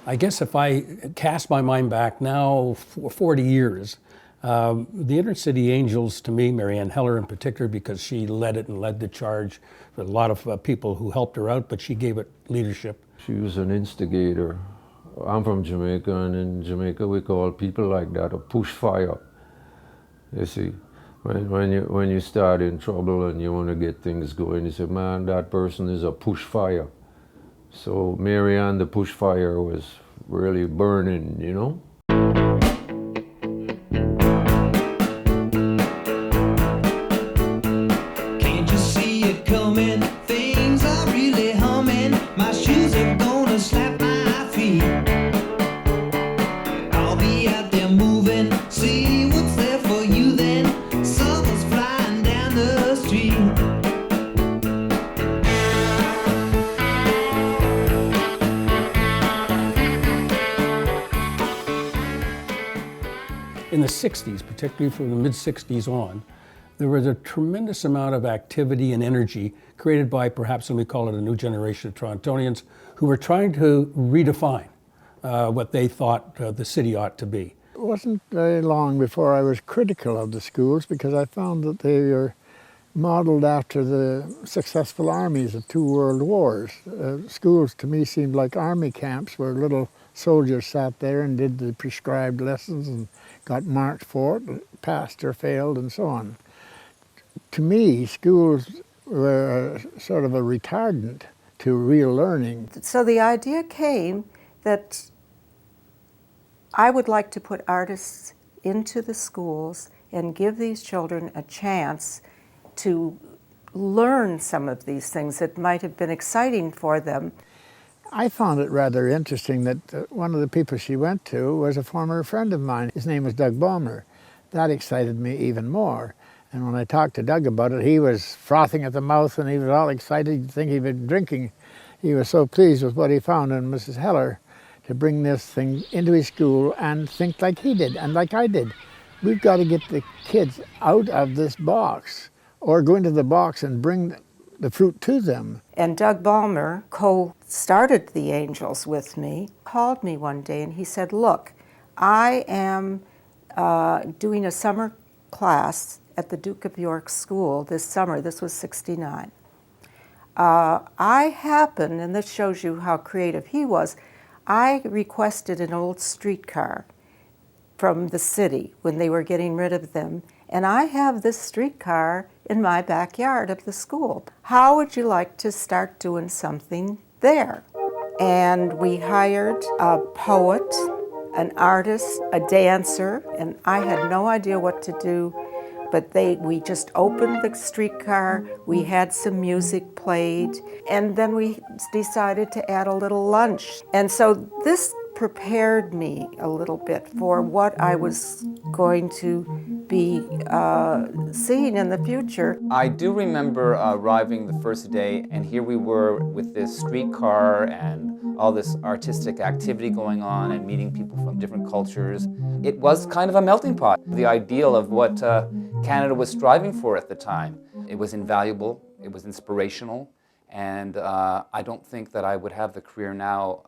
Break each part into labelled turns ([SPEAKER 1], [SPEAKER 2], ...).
[SPEAKER 1] I guess if I cast my mind back now for 40 years, the Inner City Angels, to me, Marianne Heller in particular, because she led it and led the charge, a lot of people who helped her out, but she gave it leadership.
[SPEAKER 2] She was an instigator. I'm from Jamaica, and in Jamaica we call people like that a push fire. You see, when you start in trouble and you want to get things going, you say, man, that person is a push fire. So Marianne, the push fire, was really burning, you know?
[SPEAKER 3] Can't you see it coming? Things are really humming. My shoes are gonna slap my feet. I'll be out there moving. See what's there for you then. Summer's flying down the street.
[SPEAKER 1] In the 60s, particularly from the mid-60s on, there was a tremendous amount of activity and energy created by perhaps, and we call it a new generation of Torontonians, who were trying to redefine what they thought the city ought to be.
[SPEAKER 4] It wasn't very long before I was critical of the schools because I found that they were modeled after the successful armies of 2 world wars. Schools to me seemed like army camps where little soldiers sat there and did the prescribed lessons and got marked for it, passed or failed and so on. To me, schools were sort of a retardant to real learning.
[SPEAKER 5] So the idea came that I would like to put artists into the schools and give these children a chance to learn some of these things that might have been exciting for them.
[SPEAKER 4] I found it rather interesting that one of the people she went to was a former friend of mine. His name was Doug Balmer. That excited me even more. And when I talked to Doug about it, he was frothing at the mouth and he was all excited. You'd think he'd been drinking. He was so pleased with what he found in Mrs. Heller to bring this thing into his school and think like he did and like I did. We've got to get the kids out of this box or go into the box and bring the fruit to them.
[SPEAKER 5] And Doug Balmer co-started the Angels with me, called me one day and he said, look, I am doing a summer class at the Duke of York School this summer. This was '69. I happened, and this shows you how creative he was, I requested an old streetcar from the city when they were getting rid of them, and I have this streetcar in my backyard of the school. How would you like to start doing something there? And we hired a poet, an artist, a dancer, and I had no idea what to do, but we just opened the streetcar, we had some music played, and then we decided to add a little lunch. And so this prepared me a little bit for what I was going to be seeing in the future.
[SPEAKER 6] I do remember arriving the first day, and here we were with this streetcar and all this artistic activity going on and meeting people from different cultures. It was kind of a melting pot, the ideal of what Canada was striving for at the time. It was invaluable, it was inspirational, and I don't think that I would have the career now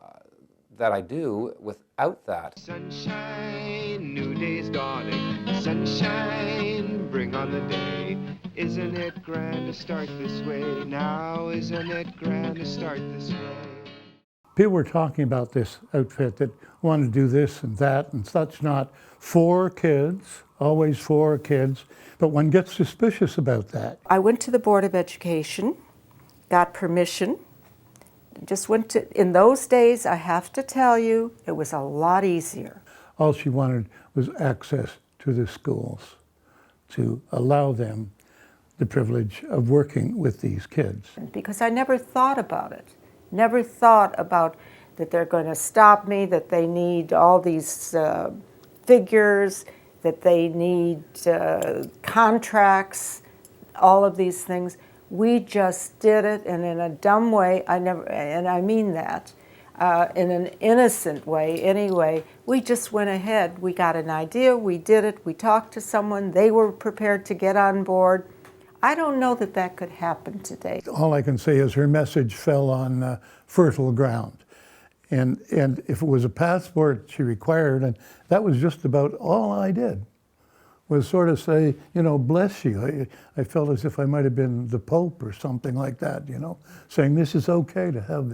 [SPEAKER 6] that I do without that.
[SPEAKER 7] Sunshine, new day's dawning. Sunshine, bring on the day. Isn't it grand to start this way now? Isn't it grand to start this way?
[SPEAKER 8] People were talking about this outfit that wanted to do this and that and such not. 4 kids, always 4 kids, but one gets suspicious about that.
[SPEAKER 5] I went to the Board of Education, got permission, just went to, in those days, I have to tell you, it was a lot easier.
[SPEAKER 8] All she wanted was access to the schools to allow them the privilege of working with these kids.
[SPEAKER 5] Because I never thought about it Never thought about that they're going to stop me, that they need all these figures, that they need contracts, all of these things. We just did it, and in a dumb way, and I mean that, in an innocent way anyway, we just went ahead. We got an idea, we did it, we talked to someone, they were prepared to get on board. I don't know that that could happen today.
[SPEAKER 8] All I can say is her message fell on fertile ground. And if it was a passport she required, and that was just about all I did, was sort of say, you know, bless you. I felt as if I might have been the Pope or something like that, you know, saying this is okay to have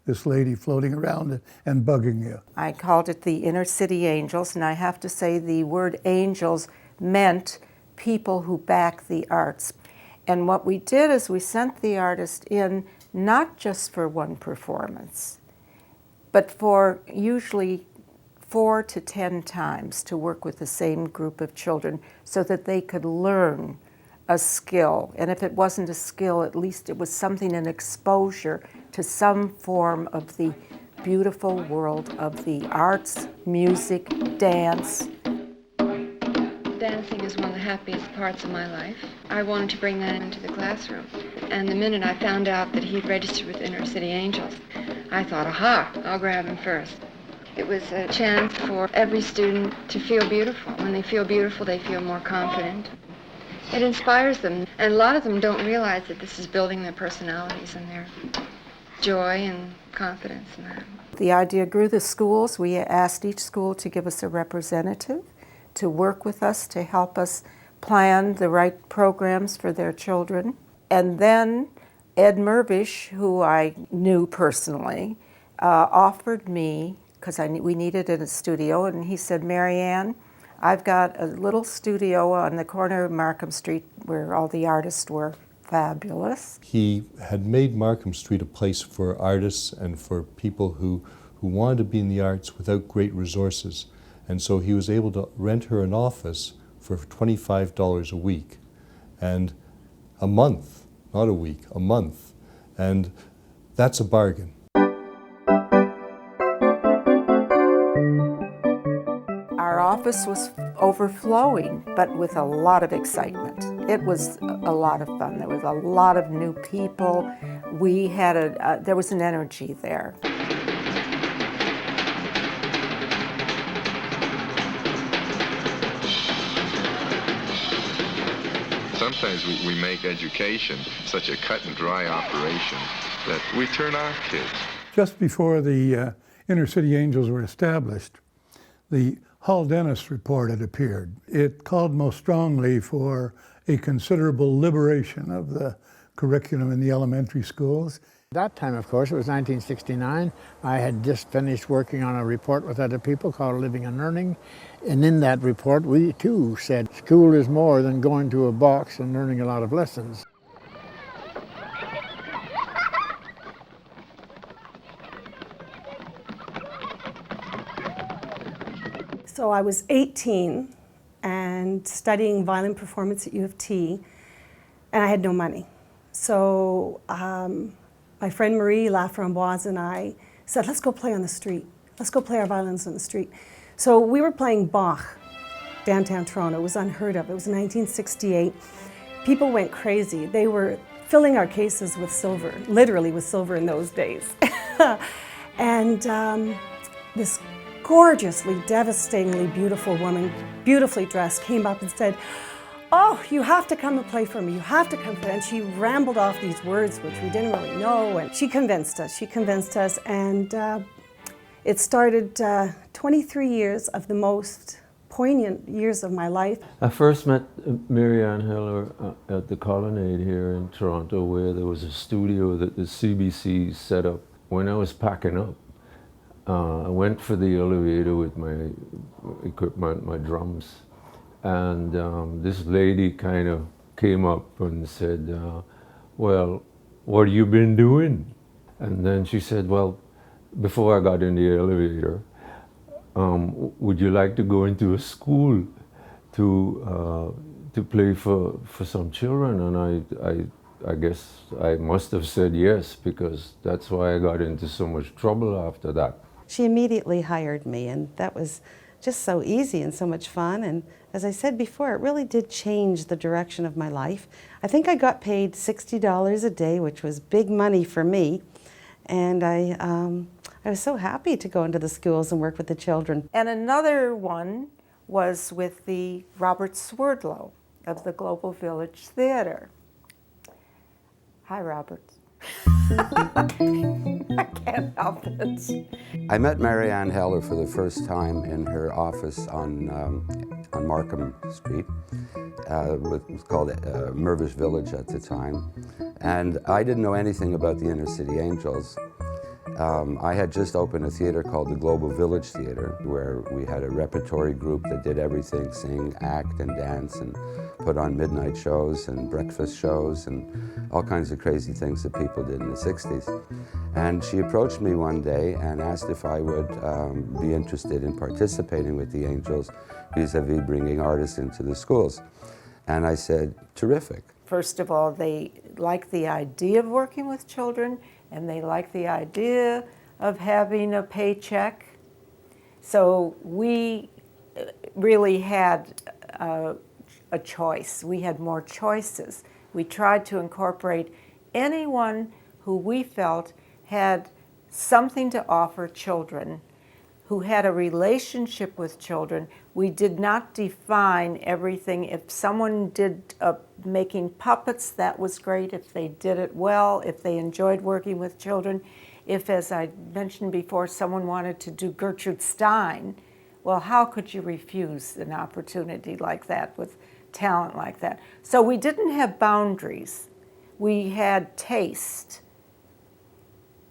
[SPEAKER 8] this lady floating around and bugging you.
[SPEAKER 5] I called it the Inner City Angels, and I have to say the word angels meant people who back the arts. And what we did is we sent the artist in not just for one performance, but for usually 4 to 10 times to work with the same group of children so that they could learn a skill. And if it wasn't a skill, at least it was something, an exposure to some form of the beautiful world of the arts, music, dance.
[SPEAKER 9] Dancing is one of the happiest parts of my life. I wanted to bring that into the classroom. And the minute I found out that he'd registered with Inner City Angels, I thought, aha, I'll grab him first. It was a chance for every student to feel beautiful. When they feel beautiful, they feel more confident. It inspires them, and a lot of them don't realize that this is building their personalities and their joy and confidence in that.
[SPEAKER 5] The idea grew. The schools, we asked each school to give us a representative to work with us, to help us plan the right programs for their children. And then Ed Mervish, who I knew personally, offered me, because we needed a studio, and he said, Marianne, I've got a little studio on the corner of Markham Street where all the artists were fabulous.
[SPEAKER 10] He had made Markham Street a place for artists and for people who wanted to be in the arts without great resources. And so he was able to rent her an office for $25 a week. And a month, not a week, a month. And that's a bargain.
[SPEAKER 5] Our office was overflowing, but with a lot of excitement. It was a lot of fun. There was a lot of new people. We had there was an energy there.
[SPEAKER 7] Sometimes we make education such a cut and dry operation that we turn off kids.
[SPEAKER 8] Just before the Inner City Angels were established, the Hall Dennis report had appeared. It called most strongly for a considerable liberation of the curriculum in the elementary schools.
[SPEAKER 4] At that time, of course, it was 1969. I had just finished working on a report with other people called Living and Learning. And in that report, we too said school is more than going to a box and learning a lot of lessons.
[SPEAKER 11] So I was 18 and studying violin performance at U of T, and I had no money. So my friend Marie Laframboise and I said, let's go play on the street. Let's go play our violins on the street. So we were playing Bach downtown Toronto. It was unheard of. It was 1968. People went crazy. They were filling our cases with silver, literally with silver in those days. And this gorgeously, devastatingly beautiful woman, beautifully dressed, came up and said, oh, you have to come and play for me. You have to come play. And she rambled off these words, which we didn't really know. And she convinced us. She convinced us. And it started 23 years of the most poignant years of my life.
[SPEAKER 2] I first met Marianne Heller at the Colonnade here in Toronto, where there was a studio that the CBC set up. When I was packing up, I went for the elevator with my equipment, my drums, and this lady kind of came up and said, well, what have you been doing? And then she said, well, before I got in the elevator, would you like to go into a school to play for some children? And I guess I must have said yes, because that's why I got into so much trouble after that.
[SPEAKER 12] She immediately hired me, and that was just so easy and so much fun. And as I said before, it really did change the direction of my life. I think I got paid $60 a day, which was big money for me. And I was so happy to go into the schools and work with the children.
[SPEAKER 5] And another one was with the Robert Swerdlow of the Global Village Theater. Hi, Robert. I can't help it.
[SPEAKER 13] I met Marianne Heller for the first time in her office on Markham Street. It was called Mervish Village at the time. And I didn't know anything about the Inner City Angels. I had just opened a theater called the Global Village Theater, where we had a repertory group that did everything, sing, act, and dance, and put on midnight shows and breakfast shows and all kinds of crazy things that people did in the 60s. And she approached me one day and asked if I would be interested in participating with the Angels vis-a-vis bringing artists into the schools. And I said, terrific.
[SPEAKER 5] First of all, they like the idea of working with children, and they like the idea of having a paycheck. So we really had a choice. We had more choices. We tried to incorporate anyone who we felt had something to offer children, who had a relationship with children. We did not define everything. If someone did making puppets, that was great. If they did it well, if they enjoyed working with children. If, as I mentioned before, someone wanted to do Gertrude Stein, well, how could you refuse an opportunity like that with talent like that? So we didn't have boundaries. We had taste,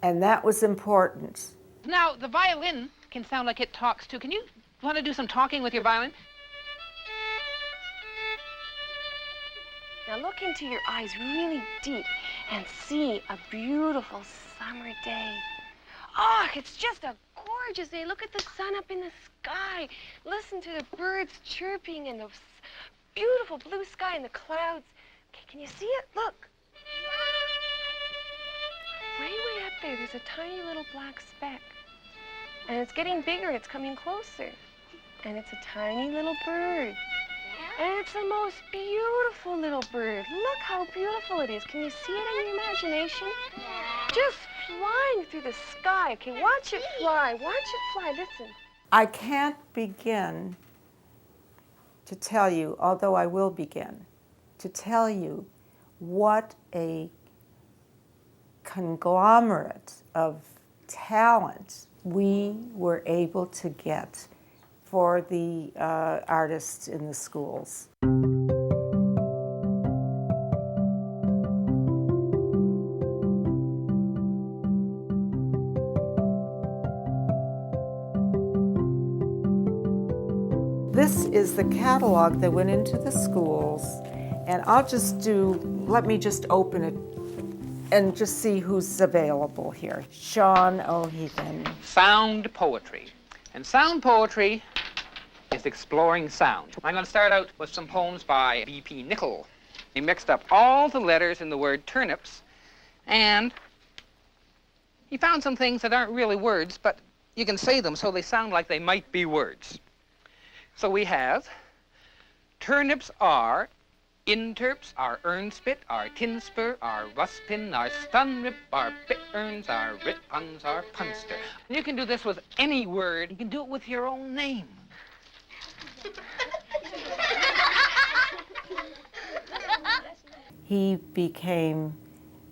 [SPEAKER 5] and that was important.
[SPEAKER 14] Now, the violin can sound like it talks too. Can you want to do some talking with your violin?
[SPEAKER 9] Now look into your eyes really deep and see a beautiful summer day. Oh, it's just a gorgeous day. Look at the sun up in the sky. Listen to the birds chirping and the beautiful blue sky and the clouds. Okay, can you see it? Look. Way up there, there's a tiny little black speck. And it's getting bigger, it's coming closer. And it's a tiny little bird. And it's the most beautiful little bird. Look how beautiful it is. Can you see it in your imagination? Just flying through the sky. Okay, watch it fly. Watch it fly. Listen.
[SPEAKER 5] I can't begin to tell you, although I will begin, to tell you what a conglomerate of talent we were able to get for the artists in the schools. This is the catalog that went into the schools, and let me just open it and just see who's available here. Sean O'Hagan.
[SPEAKER 14] Sound poetry. And sound poetry is exploring sound. I'm going to start out with some poems by B.P. Nichol. He mixed up all the letters in the word turnips, and he found some things that aren't really words, but you can say them so they sound like they might be words. So we have turnips are interps, our urnspit, our tinspur, our ruspin, our stunrip, our bitterns, our ritpuns, our punster. And you can do this with any word. You can do it with your own name.
[SPEAKER 5] He became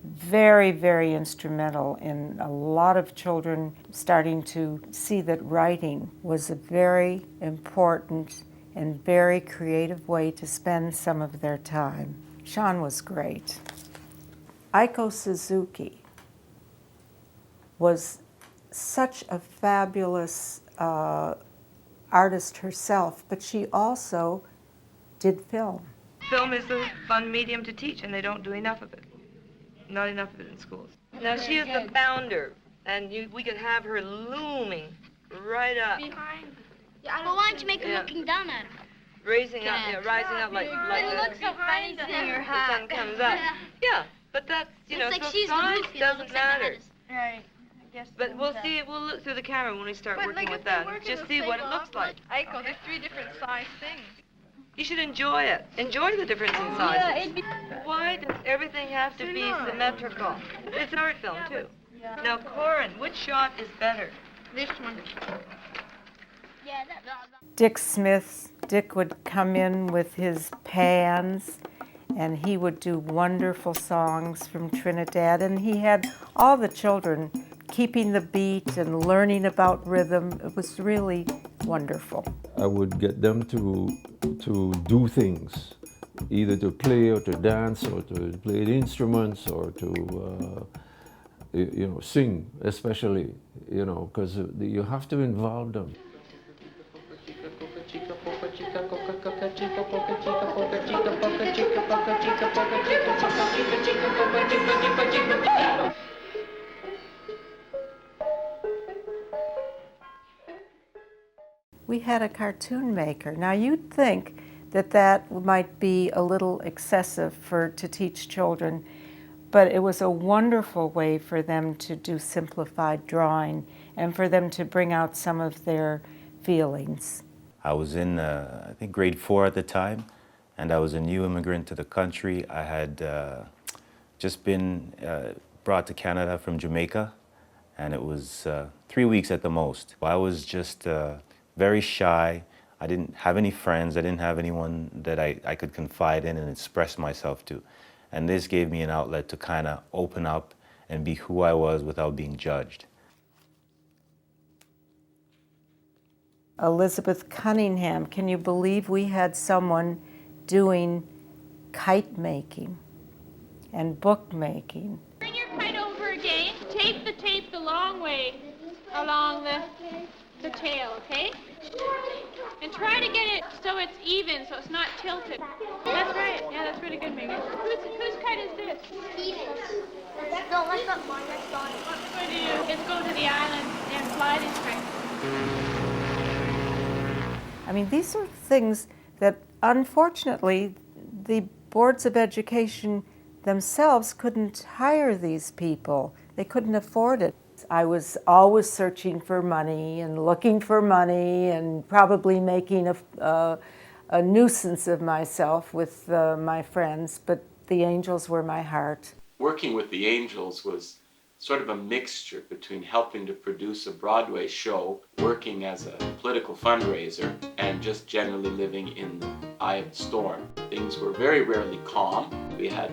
[SPEAKER 5] very, very instrumental in a lot of children starting to see that writing was a very important and very creative way to spend some of their time. Sean was great. Aiko Suzuki was such a fabulous artist herself, but she also did film.
[SPEAKER 15] Film is a fun medium to teach, and they don't do enough of it. Not enough of it in schools. Now, she is the founder, and we could have her looming right up.
[SPEAKER 16] Behind. Yeah, well, why don't you make her looking down at him?
[SPEAKER 15] Rising up like
[SPEAKER 16] it looks so funny seeing her hat.
[SPEAKER 15] The sun comes up. Yeah, But that's, you know,
[SPEAKER 16] It's like
[SPEAKER 15] so
[SPEAKER 16] she's the
[SPEAKER 15] size
[SPEAKER 16] roof, you know,
[SPEAKER 15] doesn't
[SPEAKER 16] looks like the
[SPEAKER 15] matter.
[SPEAKER 16] head is- Right. I guess.
[SPEAKER 15] But we'll see, we'll look through the camera when we start
[SPEAKER 17] But
[SPEAKER 15] working
[SPEAKER 17] like
[SPEAKER 15] with
[SPEAKER 17] if they
[SPEAKER 15] that.
[SPEAKER 17] work in
[SPEAKER 15] Just
[SPEAKER 17] the
[SPEAKER 15] see
[SPEAKER 17] same
[SPEAKER 15] what it looks like.
[SPEAKER 17] Aiko, there's 3 different size things.
[SPEAKER 15] You should enjoy it. Enjoy the difference in sizes.
[SPEAKER 16] Yeah, it'd be.
[SPEAKER 15] Why does everything have to be symmetrical? It's art film, too. Now, Corin, which shot is better?
[SPEAKER 17] This one.
[SPEAKER 16] Yeah,
[SPEAKER 5] Dick Smith, Dick would come in with his pans and he would do wonderful songs from Trinidad, and he had all the children keeping the beat and learning about rhythm. It was really wonderful.
[SPEAKER 2] I would get them to do things, either to play or to dance or to play the instruments or to you know, sing, especially, you know, because you have to involve them.
[SPEAKER 5] We had a cartoon maker. Now you'd think that that might be a little excessive to teach children, but it was a wonderful way for them to do simplified drawing and for them to bring out some of their feelings.
[SPEAKER 18] I was in, I think, grade 4 at the time, and I was a new immigrant to the country. I had just been brought to Canada from Jamaica, and it was 3 weeks at the most. I was just very shy. I didn't have any friends. I didn't have anyone that I could confide in and express myself to. And this gave me an outlet to kind of open up and be who I was without being judged.
[SPEAKER 5] Elizabeth Cunningham, can you believe we had someone doing kite making and book making?
[SPEAKER 19] Bring your kite over again. Tape the long way along the tail, okay? And try to get it so it's even, so it's not tilted. That's right. Yeah, that's really good, Megan. Whose kite is this?
[SPEAKER 16] Steven's. No, that's not mine. That's Donnie.
[SPEAKER 19] What we're going to do is go to the island and fly this kite.
[SPEAKER 5] I mean, these are things that unfortunately the boards of education themselves couldn't hire these people. They couldn't afford it. I was always searching for money and looking for money and probably making a nuisance of myself with my friends, but the Angels were my heart.
[SPEAKER 20] Working with the Angels was sort of a mixture between helping to produce a Broadway show, working as a political fundraiser, and just generally living in the eye of the storm. Things were very rarely calm. We had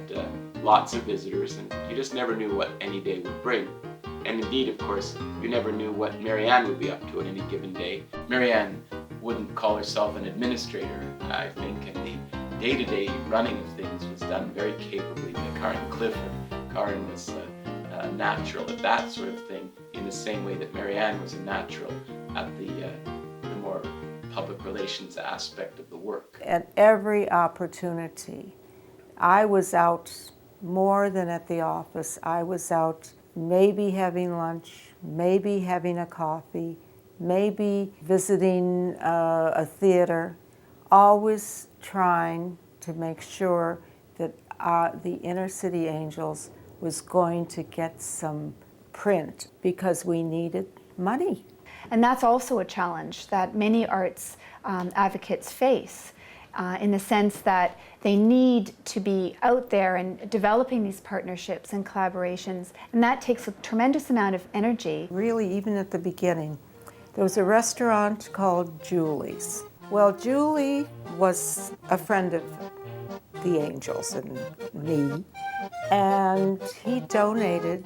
[SPEAKER 20] lots of visitors, and you just never knew what any day would bring. And indeed, of course, you never knew what Marianne would be up to on any given day. Marianne wouldn't call herself an administrator, I think, and the day-to-day running of things was done very capably by Karen Clifford. Karen was natural at that sort of thing, in the same way that Marianne was a natural at the more public relations aspect of the work.
[SPEAKER 5] At every opportunity, I was out more than at the office. I was out maybe having lunch, maybe having a coffee, maybe visiting a theater, always trying to make sure that the Inner City Angels was going to get some print because we needed money.
[SPEAKER 21] And that's also a challenge that many arts advocates face in the sense that they need to be out there and developing these partnerships and collaborations, and that takes a tremendous amount of energy.
[SPEAKER 5] Really, even at the beginning, there was a restaurant called Julie's. Well, Julie was a friend of the Angels and me, and he donated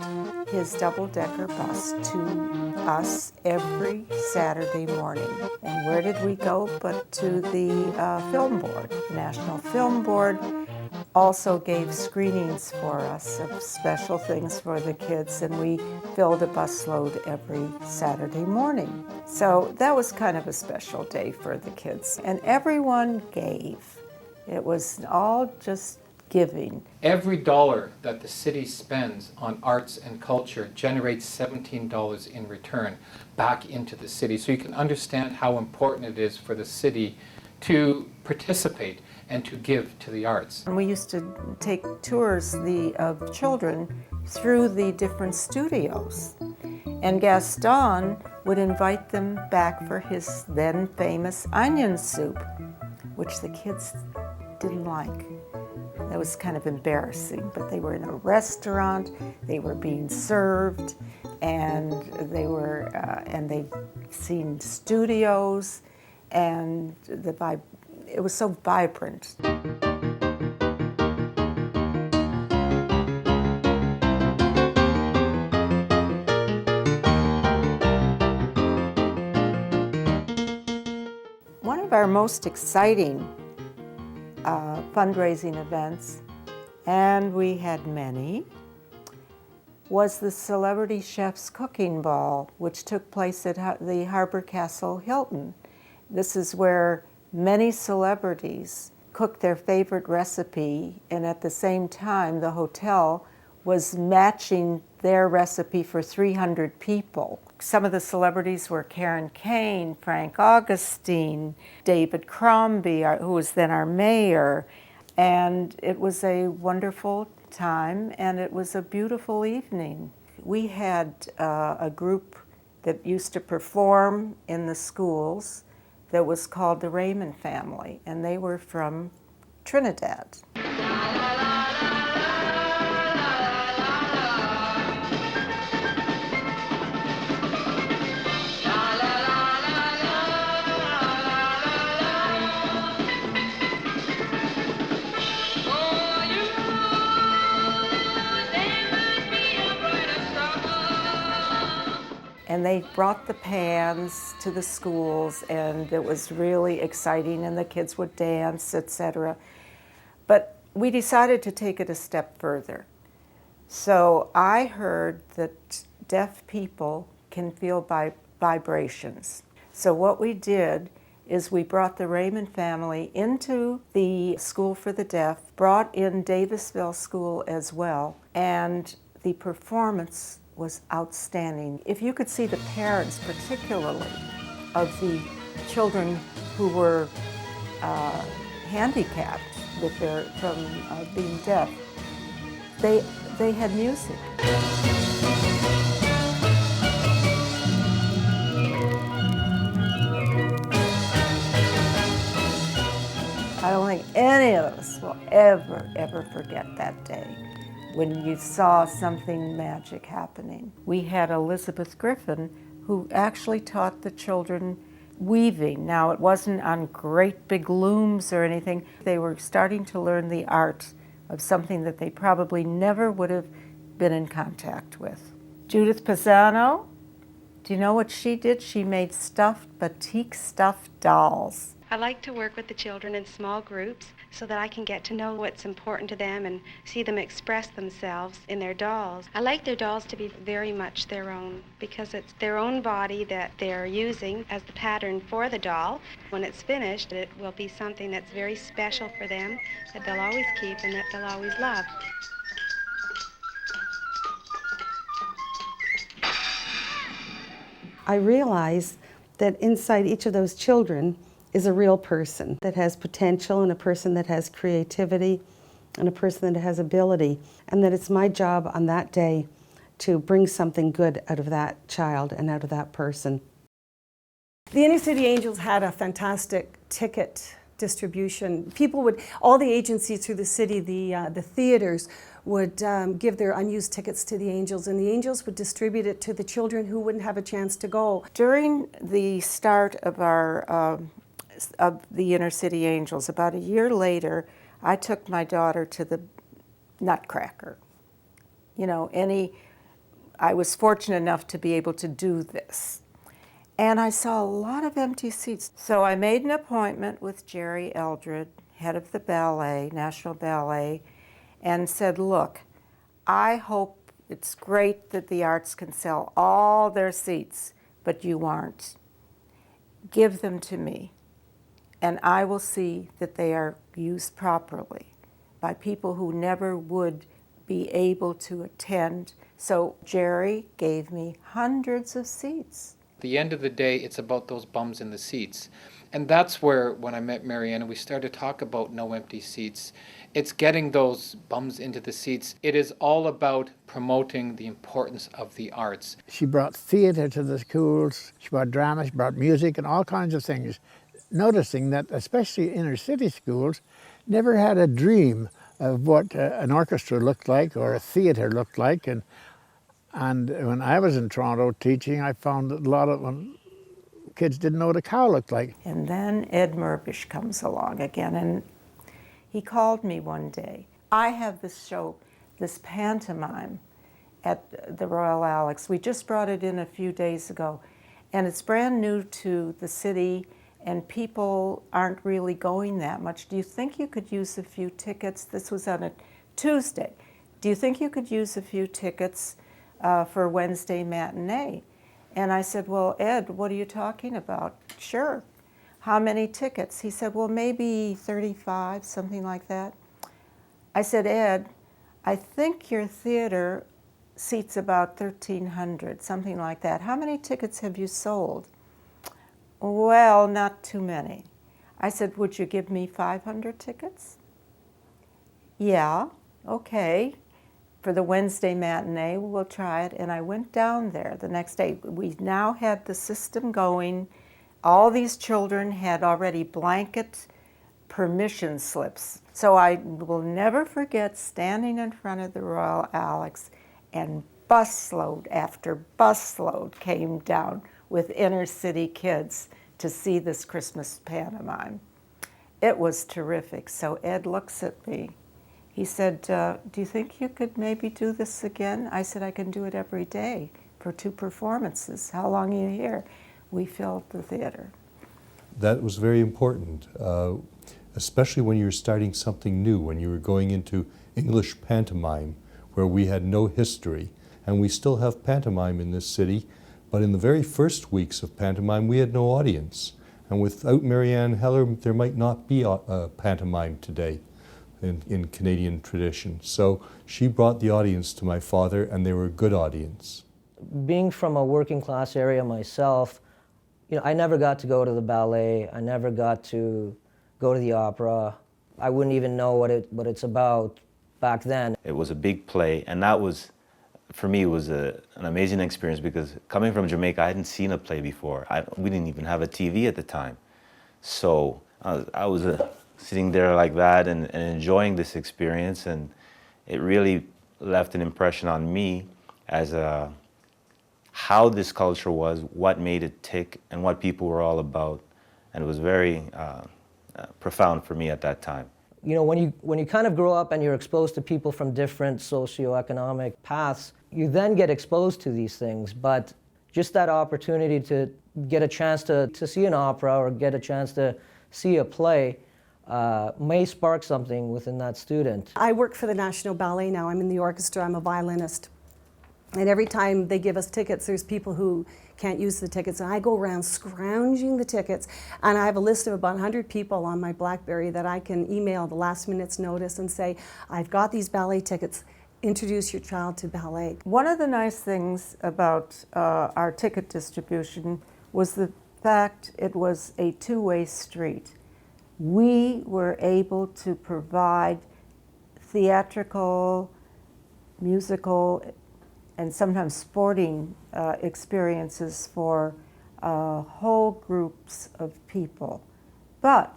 [SPEAKER 5] his double-decker bus to us every Saturday morning. And where did we go but to the Film Board? The National Film Board also gave screenings for us of special things for the kids, and we filled a busload every Saturday morning. So that was kind of a special day for the kids, and everyone gave. It was all just giving.
[SPEAKER 22] Every dollar that the city spends on arts and culture generates $17 in return back into the city. So you can understand how important it is for the city to participate and to give to the arts.
[SPEAKER 5] And we used to take tours of children through the different studios. And Gaston would invite them back for his then famous onion soup, which the kids didn't like. That was kind of embarrassing, but they were in a restaurant, they were being served, and they'd seen studios, and it was so vibrant. One of our most exciting fundraising events, and we had many, was the Celebrity Chef's Cooking Ball, which took place at the Harbor Castle Hilton. This is where many celebrities cooked their favorite recipe, and at the same time, the hotel was matching their recipe for 300 people. Some of the celebrities were Karen Kane, Frank Augustine, David Crombie, who was then our mayor, and it was a wonderful time, and it was a beautiful evening. We had a group that used to perform in the schools that was called the Raymond Family, and they were from Trinidad. And they brought the pans to the schools, and it was really exciting, and the kids would dance, etc. But we decided to take it a step further. So I heard that deaf people can feel vibrations. So what we did is we brought the Raymond family into the School for the Deaf, brought in Davisville School as well, and the performance was outstanding. If you could see the parents, particularly, of the children who were handicapped from being deaf, they had music. I don't think any of us will ever forget that day when you saw something magic happening. We had Elizabeth Griffin, who actually taught the children weaving. Now, it wasn't on great big looms or anything. They were starting to learn the art of something that they probably never would have been in contact with. Judith Pisano, do you know what she did? She made batik stuffed dolls.
[SPEAKER 1] I like to work with the children in small groups so that I can get to know what's important to them and see them express themselves in their dolls. I like their dolls to be very much their own because it's their own body that they're using as the pattern for the doll. When it's finished, it will be something that's very special for them, that they'll always keep and that they'll always love.
[SPEAKER 12] I realized that inside each of those children is a real person that has potential, and a person that has creativity, and a person that has ability, and that it's my job on that day to bring something good out of that child and out of that person.
[SPEAKER 11] The Inner City Angels had a fantastic ticket distribution. All the agencies through the city, the theaters, would give their unused tickets to the Angels, and the Angels would distribute it to the children who wouldn't have a chance to go.
[SPEAKER 5] During the start of of the Inner City Angels, about a year later, I took my daughter to the Nutcracker. I was fortunate enough to be able to do this. And I saw a lot of empty seats. So I made an appointment with Jerry Eldred, head of the ballet, National Ballet, and said, look, I hope it's great that the arts can sell all their seats, but you aren't. Give them to me, and I will see that they are used properly by people who never would be able to attend. So Jerry gave me hundreds of seats.
[SPEAKER 22] At the end of the day, it's about those bums in the seats. And that's where, when I met Marianne and we started to talk about no empty seats, it's getting those bums into the seats. It is all about promoting the importance of the arts.
[SPEAKER 4] She brought theatre to the schools, she brought drama, she brought music and all kinds of things, noticing that especially inner city schools never had a dream of what an orchestra looked like or a theatre looked like. And when I was in Toronto teaching, I found that a lot of kids didn't know what a cow looked like.
[SPEAKER 5] And then Ed Murbish comes along again, and he called me one day. I have this show, this pantomime at the Royal Alex. We just brought it in a few days ago, and it's brand new to the city, and people aren't really going that much. Do you think you could use a few tickets? This was on a Tuesday. Do you think you could use a few tickets for Wednesday matinee? And I said, well, Ed, what are you talking about? Sure. How many tickets? He said, well, maybe 35, something like that. I said, Ed, I think your theater seats about 1,300, something like that. How many tickets have you sold? Well, not too many. I said, would you give me 500 tickets? Yeah, okay. For the Wednesday matinee, we'll try it. And I went down there the next day. We now had the system going. All these children had already blanket permission slips. So I will never forget standing in front of the Royal Alex, and busload after busload came down with inner city kids to see this Christmas pantomime. It was terrific. So Ed looks at me. He said, do you think you could maybe do this again? I said, I can do it every day for 2 performances. How long are you here? We filled the theater.
[SPEAKER 10] That was very important, especially when you were starting something new, when you were going into English pantomime, where we had no history. And we still have pantomime in this city, but in the very first weeks of pantomime, we had no audience. And without Marianne Heller, there might not be a pantomime today in Canadian tradition. So she brought the audience to my father, and they were a good audience.
[SPEAKER 3] Being from a working class area myself, I never got to go to the ballet. I never got to go to the opera. I wouldn't even know what it's about back then.
[SPEAKER 18] It was a big play, and that was, for me, it was an amazing experience because coming from Jamaica, I hadn't seen a play before. We didn't even have a TV at the time. So I was sitting there like that and enjoying this experience, and it really left an impression on me as how this culture was, what made it tick, and what people were all about. And it was very profound for me at that time.
[SPEAKER 3] When you kind of grow up and you're exposed to people from different socioeconomic paths, you then get exposed to these things. But just that opportunity to get a chance to see an opera or get a chance to see a play may spark something within that student.
[SPEAKER 11] I work for the National Ballet now. I'm in the orchestra. I'm a violinist. And every time they give us tickets, there's people who can't use the tickets. And I go around scrounging the tickets. And I have a list of about 100 people on my BlackBerry that I can email the last minute's notice and say, I've got these ballet tickets. Introduce your child to ballet.
[SPEAKER 5] One of the nice things about our ticket distribution was the fact it was a two-way street. We were able to provide theatrical, musical, and sometimes sporting experiences for whole groups of people. But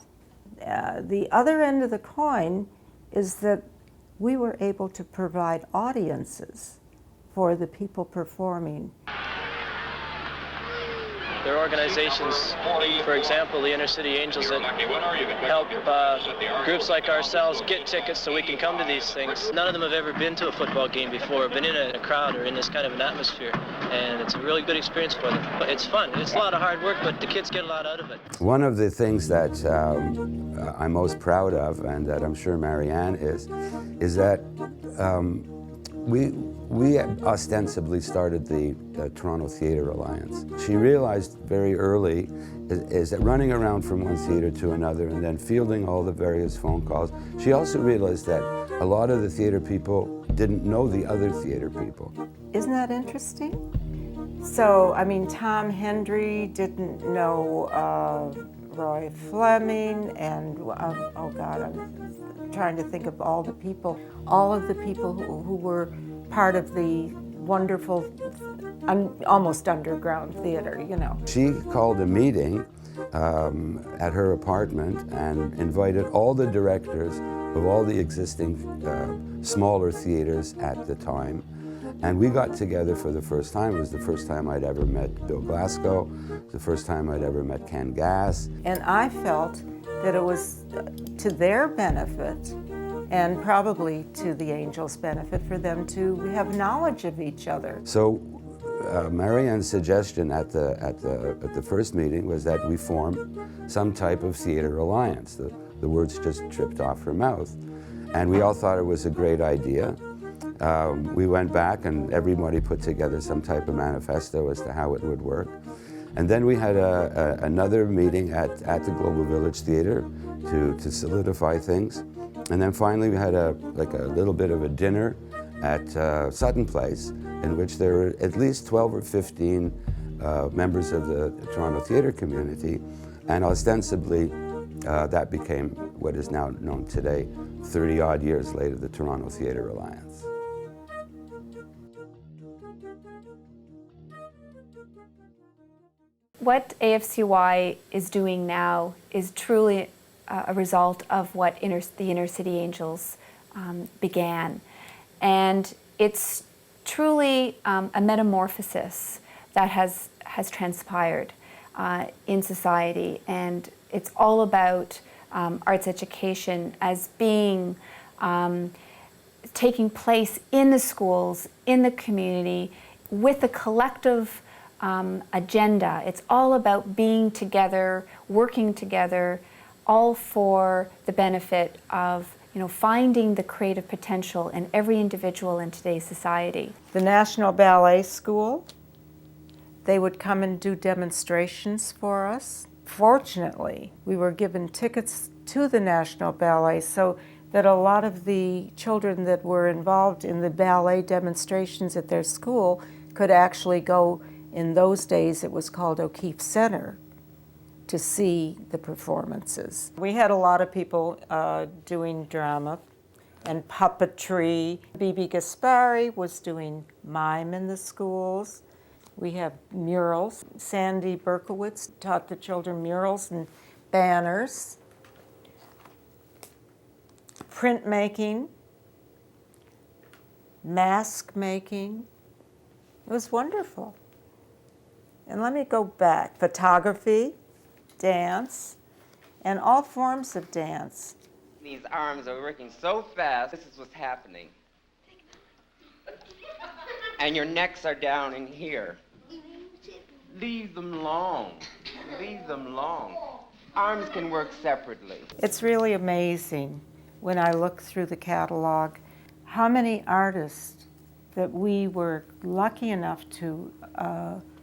[SPEAKER 5] the other end of the coin is that we were able to provide audiences for the people performing.
[SPEAKER 6] There are organizations, for example, the Inner City Angels, that help groups like ourselves get tickets so we can come to these things. None of them have ever been to a football game before, been in a crowd or in this kind of an atmosphere, and it's a really good experience for them. But it's fun. It's a lot of hard work, but the kids get a lot out of it.
[SPEAKER 13] One of the things that I'm most proud of, and that I'm sure Marianne is that we ostensibly started the Toronto Theatre Alliance. She realized very early is that running around from one theatre to another and then fielding all the various phone calls, she also realized that a lot of the theatre people didn't know the other theatre people.
[SPEAKER 5] Isn't that interesting? So, I mean, Tom Hendry didn't know Roy Fleming, and oh God, I'm trying to think of all of the people who were part of the wonderful, almost underground theater, you know.
[SPEAKER 13] She called a meeting at her apartment and invited all the directors of all the existing smaller theaters at the time. And we got together for the first time. It was the first time I'd ever met Bill Glasgow, the first time I'd ever met Ken Gass.
[SPEAKER 5] And I felt that it was to their benefit and probably to the Angels' benefit for them to have knowledge of each other.
[SPEAKER 13] So Marianne's suggestion at the first meeting was that we form some type of theater alliance. The words just tripped off her mouth. And we all thought it was a great idea. We went back and everybody put together some type of manifesto as to how it would work. And then we had another meeting at the Global Village Theater to solidify things. And then finally we had a little bit of a dinner at Sutton Place, in which there were at least 12 or 15 members of the Toronto theater community, and ostensibly that became what is now known today, 30-odd years later, the Toronto Theatre Alliance.
[SPEAKER 21] What AFCY is doing now is truly a result of what the Inner City Angels began. And it's truly a metamorphosis that has transpired in society. And it's all about arts education as being taking place in the schools, in the community, with a collective agenda. It's all about being together, working together, all for the benefit of finding the creative potential in every individual in today's society.
[SPEAKER 5] The National Ballet School, they would come and do demonstrations for us. Fortunately, we were given tickets to the National Ballet so that a lot of the children that were involved in the ballet demonstrations at their school could actually go. In those days, it was called O'Keefe Center, to see the performances. We had a lot of people doing drama and puppetry. Bibi Gaspari was doing mime in the schools. We have murals. Sandy Berkowitz taught the children murals and banners. Printmaking, mask making. It was wonderful. And let me go back. Photography, dance, and all forms of dance.
[SPEAKER 7] These arms are working so fast. This is what's happening. And your necks are down in here. Leave them long. Leave them long. Arms can work separately.
[SPEAKER 5] It's really amazing when I look through the catalog how many artists that we were lucky enough to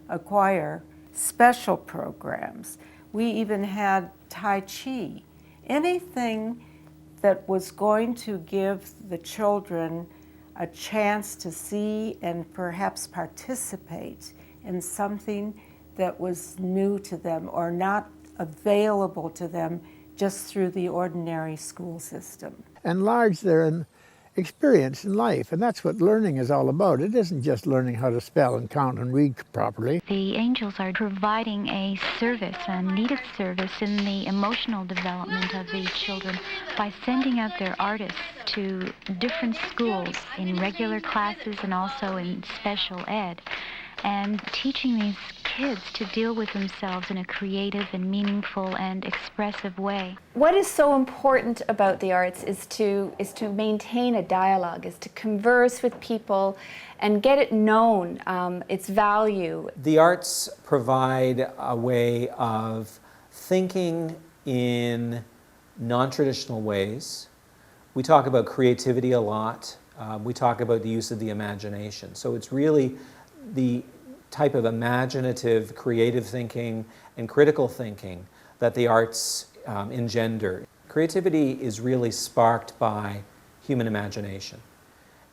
[SPEAKER 5] acquire special programs. We even had Tai Chi. Anything that was going to give the children a chance to see and perhaps participate in something that was new to them or not available to them just through the ordinary school system.
[SPEAKER 4] Enlarge their experience in life, and that's what learning is all about. It isn't just learning how to spell and count and read properly.
[SPEAKER 8] The Angels are providing a service, a needed service in the emotional development of the children by sending out their artists to different schools in regular classes and also in special ed, and teaching these kids to deal with themselves in a creative and meaningful and expressive way.
[SPEAKER 21] What is so important about the arts is to maintain a dialogue, is to converse with people and get it known, its value.
[SPEAKER 23] The arts provide a way of thinking in non-traditional ways. We talk about creativity a lot. We talk about the use of the imagination. So it's really the type of imaginative, creative thinking and critical thinking that the arts engender. Creativity is really sparked by human imagination.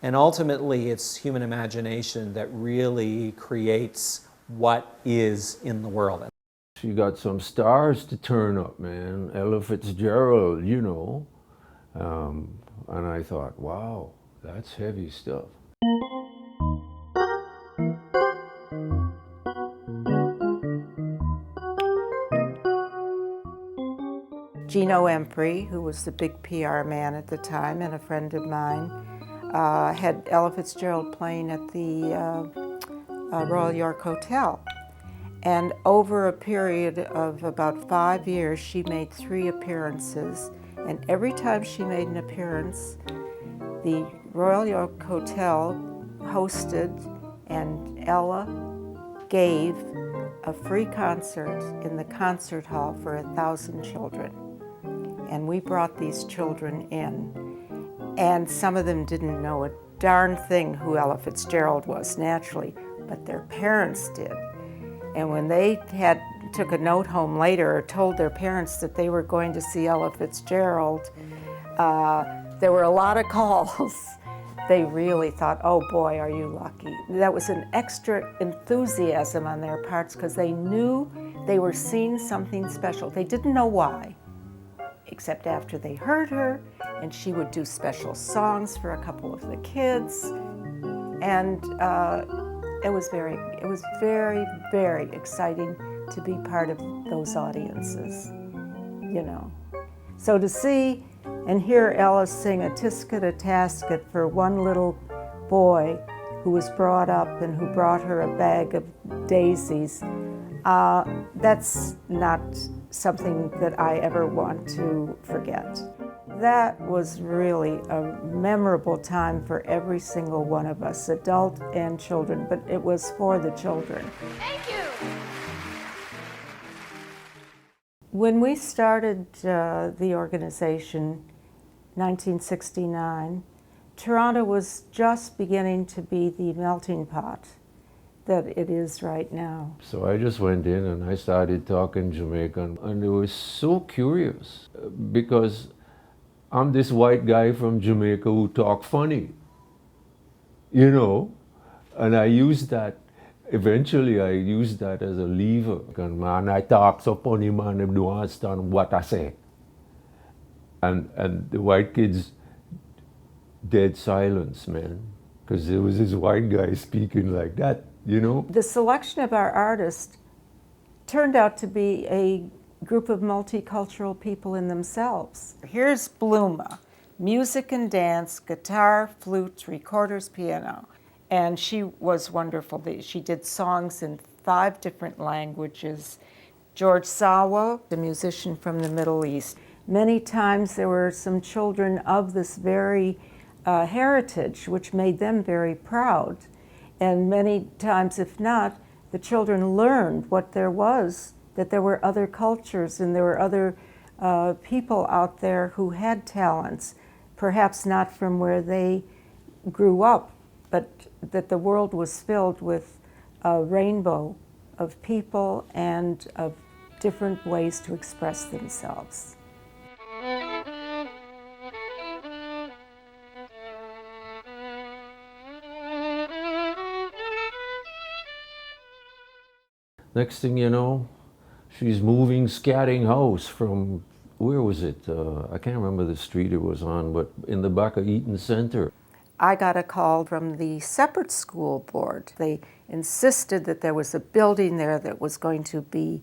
[SPEAKER 23] And ultimately, it's human imagination that really creates what is in the world.
[SPEAKER 2] She got some stars to turn up, man. Ella Fitzgerald, you know. And I thought, wow, that's heavy stuff.
[SPEAKER 5] Gino Empry, who was the big PR man at the time and a friend of mine, had Ella Fitzgerald playing at the Royal York Hotel. And over a period of about 5 years, she made 3 appearances. And every time she made an appearance, the Royal York Hotel hosted and Ella gave a free concert in the concert hall for 1,000 children. And we brought these children in. And some of them didn't know a darn thing who Ella Fitzgerald was, naturally, but their parents did. And when they took a note home later or told their parents that they were going to see Ella Fitzgerald, there were a lot of calls. They really thought, oh boy, are you lucky. That was an extra enthusiasm on their parts because they knew they were seeing something special. They didn't know why, except after they heard her, and she would do special songs for a couple of the kids. And it was very, very exciting to be part of those audiences, you know. So to see and hear Ella sing a tisket a tasket for one little boy who was brought up and who brought her a bag of daisies, that's not something that I ever want to forget. That was really a memorable time for every single one of us, adult and children, but it was for the children.
[SPEAKER 19] Thank you.
[SPEAKER 5] When we started the organization, 1969, Toronto was just beginning to be the melting pot that it is right now.
[SPEAKER 2] So I just went in and I started talking Jamaican, and they were so curious because I'm this white guy from Jamaica who talk funny, you know, and I used that. Eventually, I used that as a lever. And man, I talk so funny, man, they don't understand what I say. And the white kids, dead silence, man, because there was this white guy speaking like that, you know.
[SPEAKER 5] The selection of our artists turned out to be a group of multicultural people in themselves. Here's Bluma, music and dance, guitar, flute, recorders, piano. And she was wonderful. She did songs in 5 different languages. George Sawa, a musician from the Middle East. Many times there were some children of this very heritage, which made them very proud. And many times, if not, the children learned what there was, that there were other cultures and there were other people out there who had talents, perhaps not from where they grew up, but that the world was filled with a rainbow of people and of different ways to express themselves.
[SPEAKER 2] Next thing you know, she's moving Scatting House from, where was it? I can't remember the street it was on, but in the back of Eaton Center.
[SPEAKER 5] I got a call from the separate school board. They insisted that there was a building there that was going to be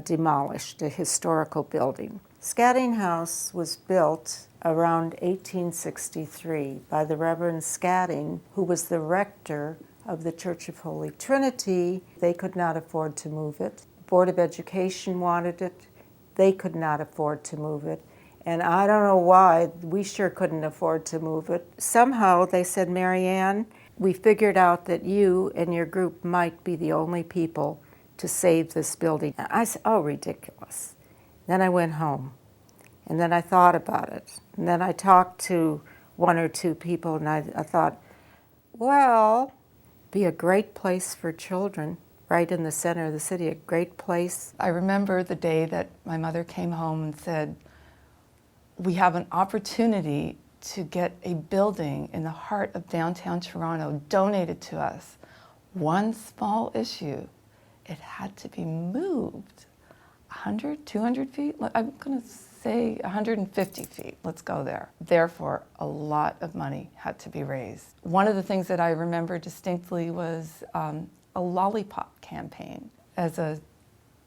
[SPEAKER 5] demolished, a historical building. Scatting House was built around 1863 by the Reverend Scatting, who was the rector of the Church of Holy Trinity. They could not afford to move it. Board of Education wanted it. They could not afford to move it. And I don't know why, we sure couldn't afford to move it. Somehow they said, Marianne, we figured out that you and your group might be the only people to save this building. And I said, oh, ridiculous. Then I went home, and then I thought about it. And then I talked to 1 or 2 people, and I thought, well, be a great place for children, right in the center of the city, a great place.
[SPEAKER 9] I remember the day that my mother came home and said, we have an opportunity to get a building in the heart of downtown Toronto donated to us. One small issue it had to be moved 100, 200 feet. I'm going to say 150 feet. Let's go there. Therefore, a lot of money had to be raised. One of the things that I remember distinctly was a lollipop campaign. As a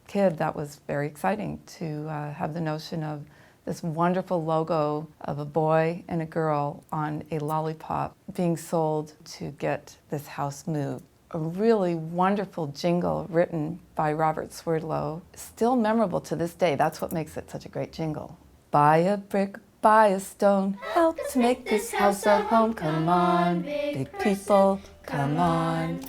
[SPEAKER 9] kid, that was very exciting to have the notion of this wonderful logo of a boy and a girl on a lollipop being sold to get this house moved. A really wonderful jingle written by Robert Swerdlow, still memorable to this day. That's what makes it such a great jingle. Buy a brick, buy a stone, help to make this house a home. Come on, big people, come on.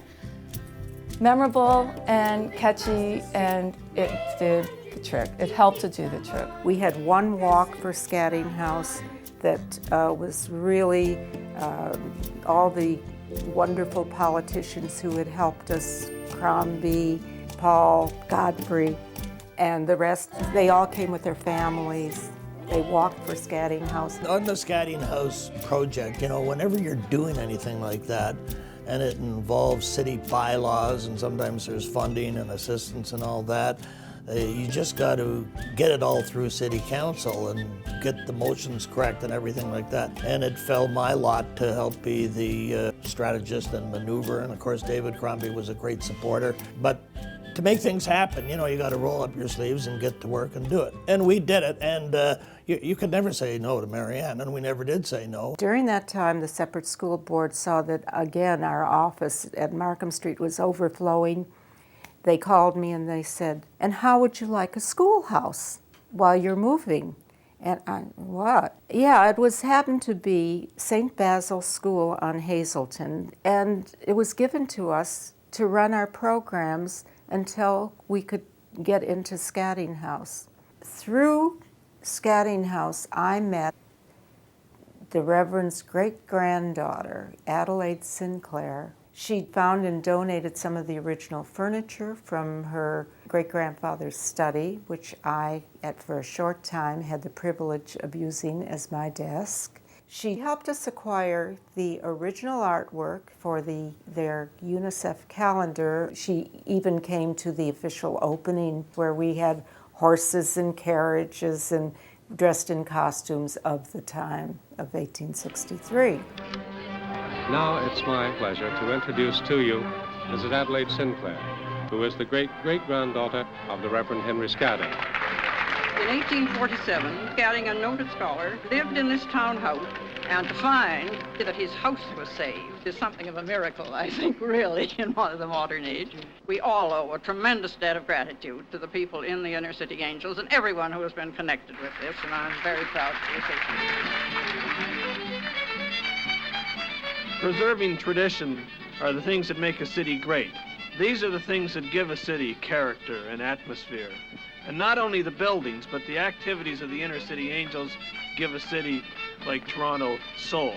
[SPEAKER 9] Memorable and catchy, and it did the trick. It helped to do the trick.
[SPEAKER 5] We had one walk for Scatting House that was really all the wonderful politicians who had helped us, Crombie, Paul, Godfrey, and the rest. They all came with their families. They walked for Scatting House.
[SPEAKER 14] On the Scatting House project, you know, whenever you're doing anything like that, and it involves city bylaws, and sometimes there's funding and assistance and all that, you just got to get it all through city council and get the motions correct and everything like that. And it fell my lot to help be the strategist and maneuver, and of course David Crombie was a great supporter. But to make things happen, you know, you got to roll up your sleeves and get to work and do it. And we did it, and you could never say no to Marianne, and we never did say no.
[SPEAKER 5] During that time, the separate school board saw that, again, our office at Markham Street was overflowing. They called me and they said, and how would you like a schoolhouse while you're moving? And I, what? Yeah, it happened to be St. Basil's School on Hazelton, and it was given to us to run our programs until we could get into Scatting House. Through Scatting House, I met the Reverend's great-granddaughter, Adelaide Sinclair. She found and donated some of the original furniture from her great-grandfather's study, which I, for a short time, had the privilege of using as my desk. She helped us acquire the original artwork for their UNICEF calendar. She even came to the official opening where we had horses and carriages and dressed in costumes of the time of 1863.
[SPEAKER 15] Now it's my pleasure to introduce to you Mrs. Adelaide Sinclair, who is the great-great-granddaughter of the Reverend Henry Scatting.
[SPEAKER 17] In 1847, Scatting, a noted scholar, lived in this townhouse, and to find that his house was saved is something of a miracle, I think, really, in the modern age. We all owe a tremendous debt of gratitude to the people in the Inner City Angels and everyone who has been connected with this, and I'm very proud to be associated.
[SPEAKER 24] Preserving tradition are the things that make a city great. These are the things that give a city character and atmosphere. And not only the buildings, but the activities of the Inner City Angels give a city like Toronto soul.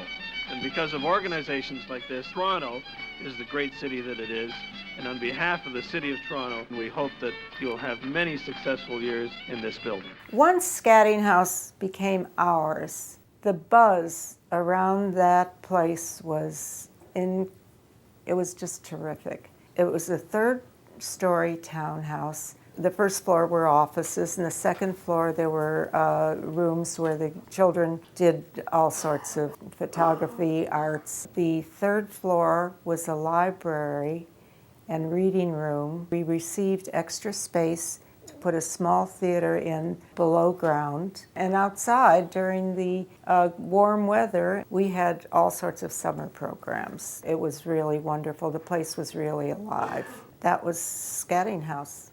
[SPEAKER 24] And because of organizations like this, Toronto is the great city that it is. And on behalf of the City of Toronto, we hope that you'll have many successful years in this building.
[SPEAKER 5] Once Scatting House became ours, the buzz around that place was it was just terrific. It was a third-story townhouse. The first floor were offices, and the second floor there were rooms where the children did all sorts of photography, arts. The third floor was a library and reading room. We received extra space to put a small theater in below ground. And outside, during the warm weather, we had all sorts of summer programs. It was really wonderful. The place was really alive. That was Scatting House.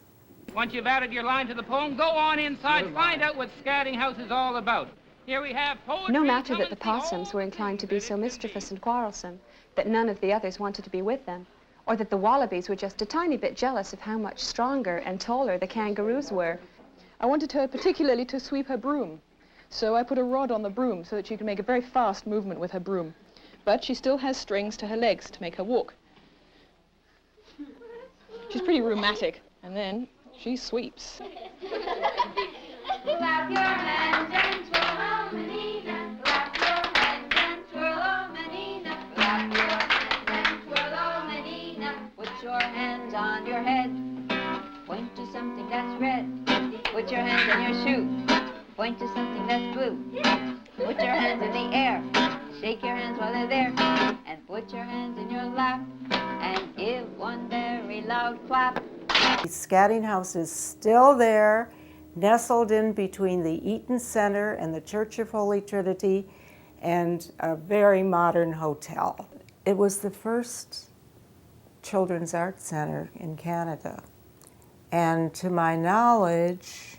[SPEAKER 25] Once you've added your line to the poem, go on inside, find out what Scatting House is all about. Here we have poetry.
[SPEAKER 26] No matter that the possums were inclined to be so mischievous and quarrelsome, that none of the others wanted to be with them, or that the wallabies were just a tiny bit jealous of how much stronger and taller the kangaroos were.
[SPEAKER 27] I wanted her particularly to sweep her broom, so I put a rod on the broom so that she could make a very fast movement with her broom. But she still has strings to her legs to make her walk. She's pretty rheumatic, and then she sweeps.
[SPEAKER 16] Clap your hands and twirl, Menina. Clap your hands and twirl, Menina. Clap your hands and twirl, Menina. Put your hands on your head. red. Put your hands in your shoe. Point to something that's blue. Put your hands in the air. Shake your hands while they're there. And put your hands in your lap. And give one very loud clap.
[SPEAKER 5] The Scatting House is still there, nestled in between the Eaton Center and the Church of Holy Trinity, and a very modern hotel. It was the first children's art center in Canada. And to my knowledge,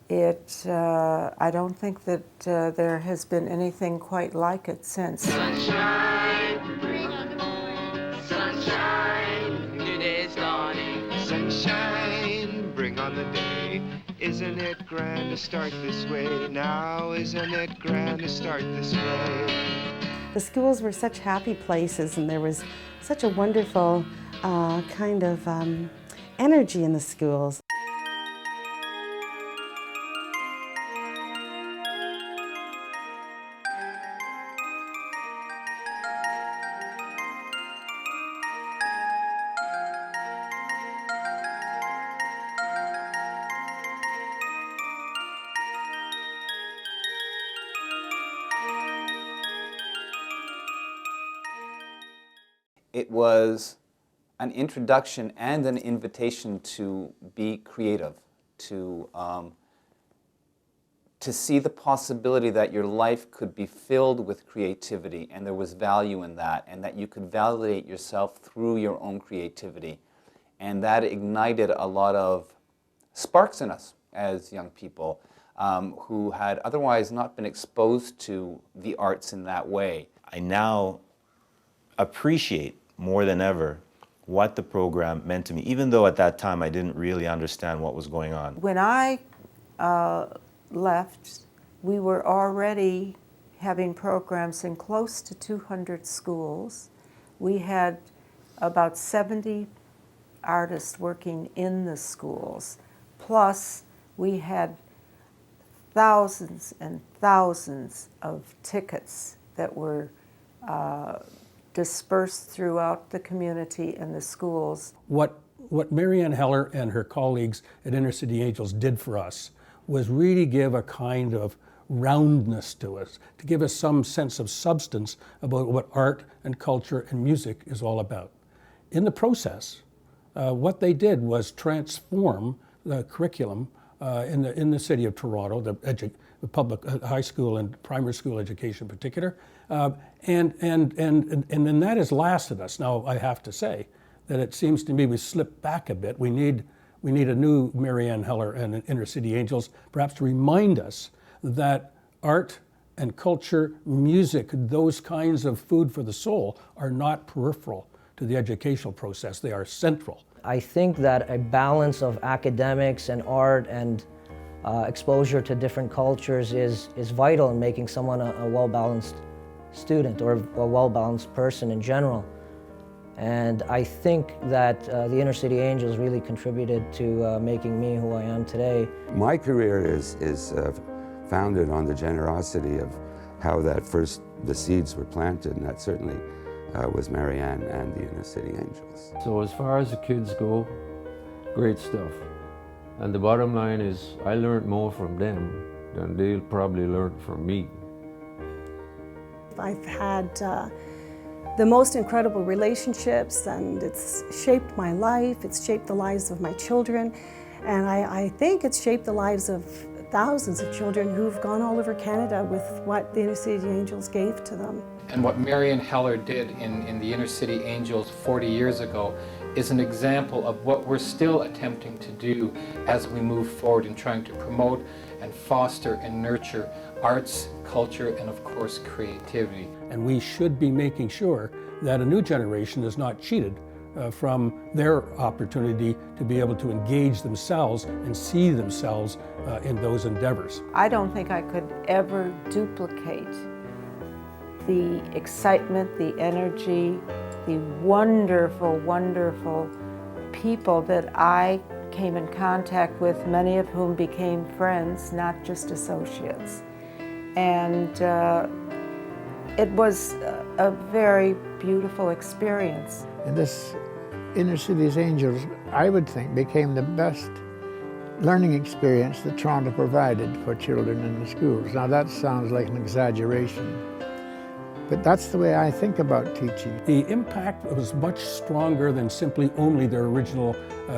[SPEAKER 5] I don't think that there has been anything quite like it since.
[SPEAKER 16] Sunshine, bring on the morning. Sunshine, new day's dawning.
[SPEAKER 1] Sunshine, bring on the day. Isn't it grand to start this way now? Isn't it grand to start this way?
[SPEAKER 3] The schools were such happy places, and there was such a wonderful kind of energy in the schools.
[SPEAKER 10] It was an introduction and an invitation to be creative, to see the possibility that your life could be filled with creativity, and there was value in that, and that you could validate yourself through your own creativity. And that ignited a lot of sparks in us as young people who had otherwise not been exposed to the arts in that way.
[SPEAKER 12] I now appreciate more than ever what the program meant to me, even though at that time I didn't really understand what was going on.
[SPEAKER 5] When I left, we were already having programs in close to 200 schools. We had about 70 artists working in the schools. Plus, we had thousands and thousands of tickets that were dispersed throughout the community and the schools.
[SPEAKER 18] What Marianne Heller and her colleagues at Inner City Angels did for us was really give a kind of roundness to us, to give us some sense of substance about what art and culture and music is all about. In the process, what they did was transform the curriculum in the city of Toronto, the public high school and primary school education in particular, and then that has lasted us. Now, I have to say that it seems to me we slipped back a bit. We need a new Marianne Heller and Inner City Angels, perhaps to remind us that art and culture, music, those kinds of food for the soul are not peripheral to the educational process. They are central.
[SPEAKER 20] I think that a balance of academics and art and exposure to different cultures is vital in making someone a well-balanced student or a well-balanced person in general. And I think that the Inner City Angels really contributed to making me who I am today.
[SPEAKER 13] My career is founded on the generosity of how the seeds were planted, and that certainly was Marianne and the Inner City Angels.
[SPEAKER 2] So as far as the kids go, great stuff. And the bottom line is, I learned more from them than they'll probably learn from me.
[SPEAKER 11] I've had the most incredible relationships, and it's shaped my life, it's shaped the lives of my children, and I think it's shaped the lives of thousands of children who've gone all over Canada with what the Inner City Angels gave to them.
[SPEAKER 22] And what Marianne Heller did in the Inner City Angels 40 years ago is an example of what we're still attempting to do as we move forward in trying to promote and foster and nurture arts, culture, and of course creativity.
[SPEAKER 18] And we should be making sure that a new generation is not cheated from their opportunity to be able to engage themselves and see themselves in those endeavors.
[SPEAKER 5] I don't think I could ever duplicate the excitement, the energy, the wonderful, wonderful people that I came in contact with, many of whom became friends, not just associates. And it was a very beautiful experience.
[SPEAKER 4] And this Inner City's Angels, I would think, became the best learning experience that Toronto provided for children in the schools. Now that sounds like an exaggeration, but that's the way I think about teaching.
[SPEAKER 18] The impact was much stronger than simply only their original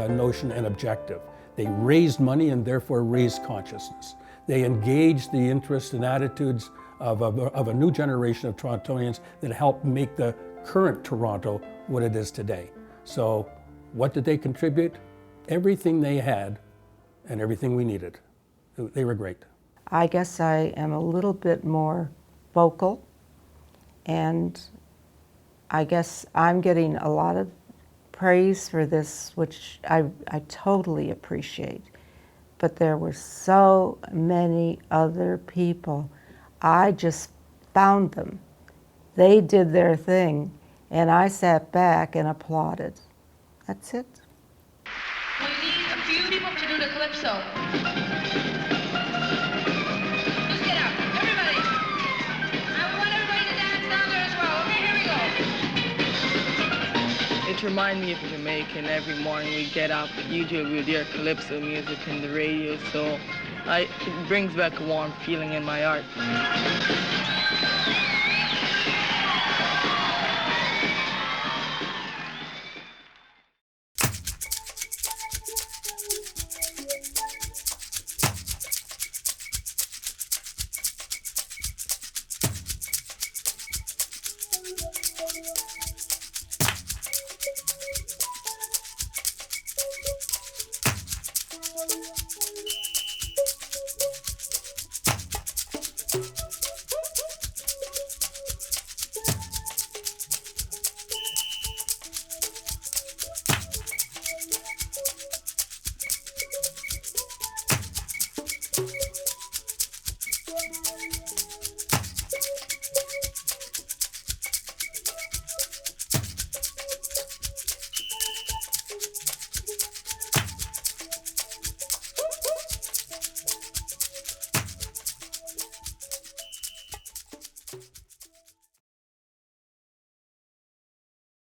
[SPEAKER 18] notion and objective. They raised money and therefore raised consciousness. They engaged the interests and attitudes of a new generation of Torontonians that helped make the current Toronto what it is today. So what did they contribute? Everything they had and everything we needed. They were great.
[SPEAKER 5] I guess I am a little bit more vocal, and I guess I'm getting a lot of praise for this, which I totally appreciate. But there were so many other people. I just found them. They did their thing, and I sat back and applauded. That's it.
[SPEAKER 6] We need a few people to do the calypso. Just get up, everybody. I want everybody to dance down there as well. Okay, here we go.
[SPEAKER 7] It reminds me of Jamaica, and every morning we get up, usually we'll hear calypso music in the radio, so it brings back a warm feeling in my heart.